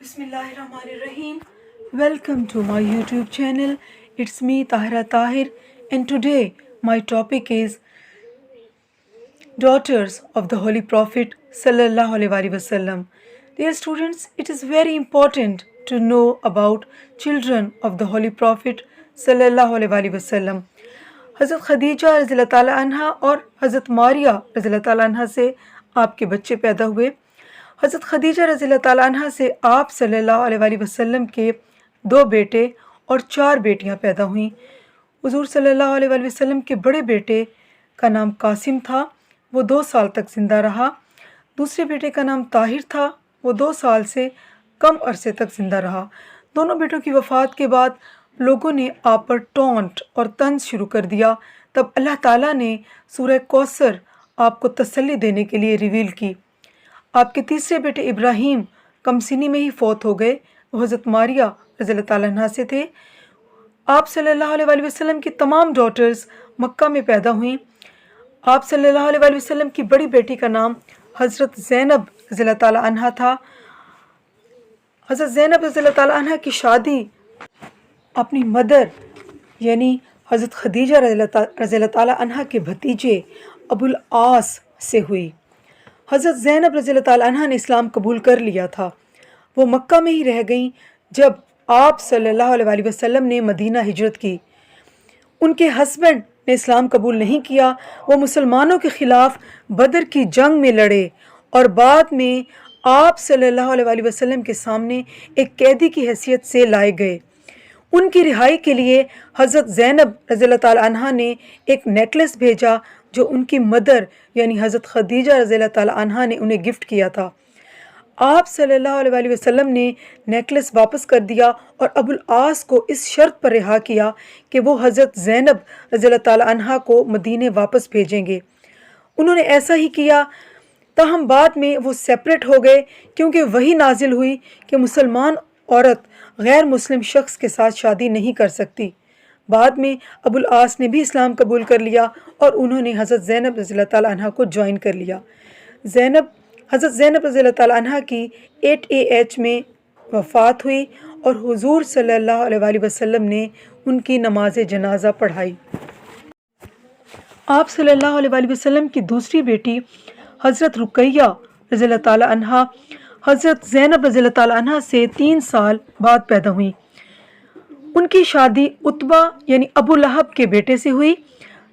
Bismillahirrahmanirrahim. Welcome to my YouTube channel. It's me Tahira Tahir, and today my topic is daughters of the Holy Prophet Sallallahu Alaihi Wasallam. Dear students, it is very important to know about children of the Holy Prophet Sallallahu Alaihi Wasallam. حضرت خدیجہ رضی اللہ تعالیٰ عنہ اور حضرت ماریہ رضی اللہ تعالیٰ عنہ سے آپ کے بچے پیدا ہوئے. حضرت خدیجہ رضی اللہ تعالیٰ عنہ سے آپ صلی اللہ علیہ وسلم کے 2 بیٹے اور 4 بیٹیاں پیدا ہوئیں. حضور صلی اللہ علیہ وسلم کے بڑے بیٹے کا نام قاسم تھا، وہ 2 سال تک زندہ رہا. دوسرے بیٹے کا نام طاہر تھا، وہ 2 سال سے کم عرصے تک زندہ رہا. دونوں بیٹوں کی وفات کے بعد لوگوں نے آپ پر ٹونٹ اور طنز شروع کر دیا. تب اللہ تعالیٰ نے سورہ کوثر آپ کو تسلی دینے کے لیے ریویل کی. آپ کے تیسرے بیٹے ابراہیم کم سنی میں ہی فوت ہو گئے. وہ حضرت ماریہ رضی اللہ تعالیٰ عنہ سے تھے. آپ صلی اللہ علیہ وسلم کی تمام ڈاٹرز مکہ میں پیدا ہوئیں. آپ صلی اللہ علیہ وسلم کی بڑی بیٹی کا نام حضرت زینب رضی اللہ تعالیٰ عنہ تھا. حضرت زینب رضی اللہ تعالیٰ عنہ کی شادی اپنی مدر یعنی حضرت خدیجہ رضی اللہ تعالیٰ عنہ کے بھتیجے ابو العاص سے ہوئی. حضرت زینب رضی اللہ تعالیٰ عنہ نے اسلام قبول کر لیا تھا. وہ مکہ میں ہی رہ گئیں جب آپ صلی اللہ علیہ وسلم نے مدینہ ہجرت کی. ان کے ہسبینڈ نے اسلام قبول نہیں کیا. وہ مسلمانوں کے خلاف بدر کی جنگ میں لڑے اور بعد میں آپ صلی اللہ علیہ وسلم کے سامنے ایک قیدی کی حیثیت سے لائے گئے. ان کی رہائی کے لیے حضرت زینب رضی اللہ تعالیٰ عنہ نے ایک نیکلس بھیجا جو ان کی مدر یعنی حضرت خدیجہ رضی اللہ تعالیٰ عنہ نے انہیں گفٹ کیا تھا. آپ صلی اللہ علیہ وسلم نے نیکلس واپس کر دیا اور ابو العاص کو اس شرط پر رہا کیا کہ وہ حضرت زینب رضی اللہ تعالیٰ عنہ کو مدینے واپس بھیجیں گے. انہوں نے ایسا ہی کیا. تاہم بعد میں وہ سیپریٹ ہو گئے کیونکہ وہی نازل ہوئی کہ مسلمان عورت غیر مسلم شخص کے ساتھ شادی نہیں کر سکتی. بعد میں ابو العاص نے بھی اسلام قبول کر لیا اور انہوں نے حضرت زینب رضی اللہ تعالیٰ عنہ کو جوائن کر لیا. حضرت زینب رضی اللہ تعالیٰ عنہ کی 8 AH میں وفات ہوئی اور حضور صلی اللہ علیہ وسلم نے ان کی نماز جنازہ پڑھائی. آپ صلی اللہ علیہ وسلم کی دوسری بیٹی حضرت رقیہ رضی اللہ تعالیٰ عنہ حضرت زینب رضی اللہ تعالیٰ عنہ سے 3 سال بعد پیدا ہوئیں. ان کی شادی عتبہ یعنی ابو لہب کے بیٹے سے ہوئی.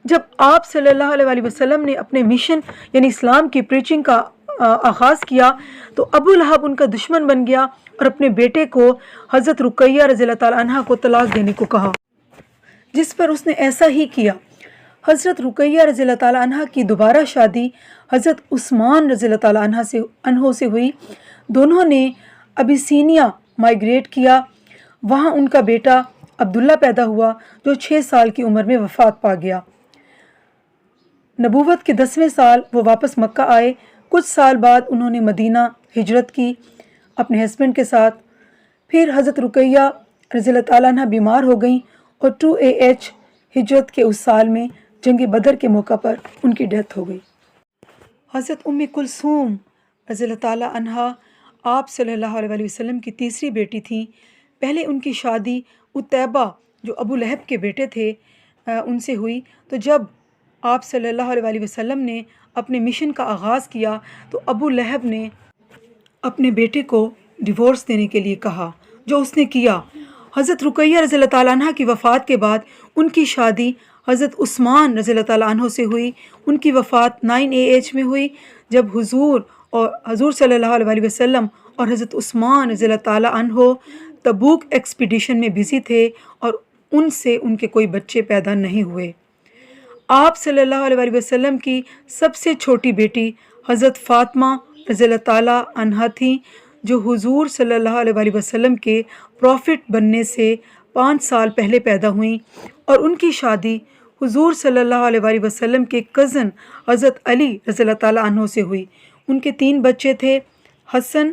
جب آپ صلی اللہ علیہ وسلم نے اپنے مشن یعنی اسلام کی پریچنگ کا آغاز کیا تو ابو لہب ان کا دشمن بن گیا اور اپنے بیٹے کو حضرت رقیہ رضی اللہ تعالیٰ عنہ کو طلاق دینے کو کہا، جس پر اس نے ایسا ہی کیا. حضرت رقیہ رضی اللہ تعالیٰ عنہ کی دوبارہ شادی حضرت عثمان رضی اللہ تعالیٰ عنہ سے ہوئی. دونوں نے ابیسینیا مائیگریٹ کیا. وہاں ان کا بیٹا عبداللہ پیدا ہوا جو 6 سال کی عمر میں وفات پا گیا. نبوت کے 10ویں سال وہ واپس مکہ آئے. کچھ سال بعد انہوں نے مدینہ ہجرت کی اپنے ہسبینڈ کے ساتھ. پھر حضرت رقیہ رضی اللہ تعالیٰ عنہ بیمار ہو گئیں اور 2 AH ہجرت کے اس سال میں جنگ بدر کے موقع پر ان کی ڈیتھ ہو گئی. حضرت کلثوم رضی اللہ تعالیٰ عنہ آپ صلی اللہ علیہ وسلم کی تیسری بیٹی تھیں. پہلے ان کی شادی عتیبہ جو ابو لہب کے بیٹے تھے ان سے ہوئی. تو جب آپ صلی اللہ علیہ وسلم نے اپنے مشن کا آغاز کیا تو ابو لہب نے اپنے بیٹے کو ڈیورس دینے کے لیے کہا، جو اس نے کیا. حضرت رقیہ رضی اللہ تعالیٰ عنہ کی وفات کے بعد ان کی شادی حضرت عثمان رضی اللہ تعالیٰ عنہ سے ہوئی. ان کی وفات 9 AH میں ہوئی جب حضور صلی اللہ علیہ وسلم اور حضرت عثمان رضی اللہ تعالیٰ عنہ تبوک ایکسپیڈیشن میں بزی تھے اور ان سے ان کے کوئی بچے پیدا نہیں ہوئے. آپ صلی اللہ علیہ وسلم کی سب سے چھوٹی بیٹی حضرت فاطمہ رضی اللہ تعالیٰ عنہ تھیں جو حضور صلی اللہ علیہ وسلم کے پروفٹ بننے سے 5 سال پہلے پیدا ہوئیں اور ان کی شادی حضور صلی اللہ علیہ وسلم کے کزن حضرت علی رضی اللہ تعالیٰ عنہ سے ہوئی. ان کے 3 بچے تھے، حسن،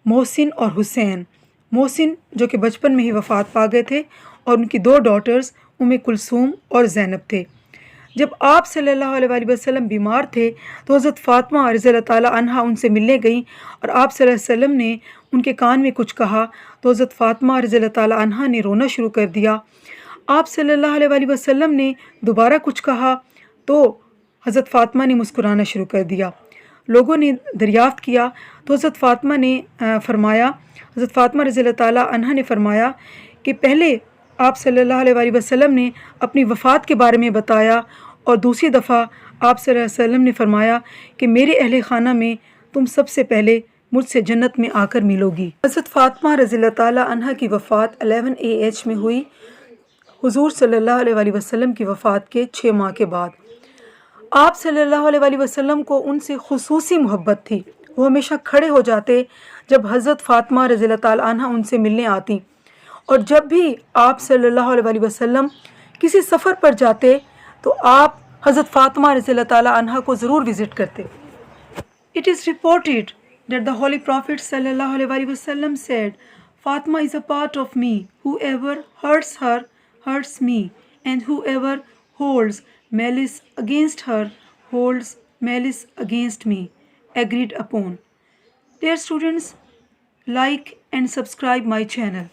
محسن اور حسین. محسن جو کہ بچپن میں ہی وفات پا گئے تھے اور ان کی 2 ڈاٹرز کلثوم اور زینب تھے. جب آپ صلی اللہ علیہ وسلم بیمار تھے تو حضرت فاطمہ رضی اللہ تعالیٰ عنہا ان سے ملنے گئیں اور آپ صلی اللہ علیہ وسلم نے ان کے کان میں کچھ کہا تو حضرت فاطمہ رضی اللہ تعالیٰ عنہا نے رونا شروع کر دیا۔ آپ صلی اللہ علیہ وسلم نے دوبارہ کچھ کہا تو حضرت فاطمہ نے مسکرانا شروع کر دیا۔ لوگوں نے دریافت کیا تو حضرت فاطمہ رضی اللہ تعالیٰ عنہا نے فرمایا کہ پہلے آپ صلی اللہ علیہ وسلم نے اپنی وفات کے بارے میں بتایا اور دوسری دفعہ آپ صلی اللہ علیہ وسلم نے فرمایا کہ میرے اہل خانہ میں تم سب سے پہلے مجھ سے جنت میں آ کر ملو گی۔ حضرت فاطمہ رضی اللہ تعالیٰ عنہا کی وفات 11 AH میں ہوئی، حضور صلی اللہ علیہ وسلم کی وفات کے 6 ماہ کے بعد۔ آپ صلی اللہ علیہ وسلم کو ان سے خصوصی محبت تھی۔ وہ ہمیشہ کھڑے ہو جاتے جب حضرت فاطمہ رضی اللہ تعالیٰ عنہ ان سے ملنے آتی، اور جب بھی آپ صلی اللہ علیہ وسلم کسی سفر پر جاتے تو آپ حضرت فاطمہ رضی اللہ تعالیٰ عنہ کو ضرور وزٹ کرتے۔ It is reported that the Holy Prophet sallallahu alaihi wasallam said, Fatima is a part of me. Whoever hurts her hurts me, and whoever holds malice against her holds malice against me. Agreed upon. Dear students, like and subscribe my channel.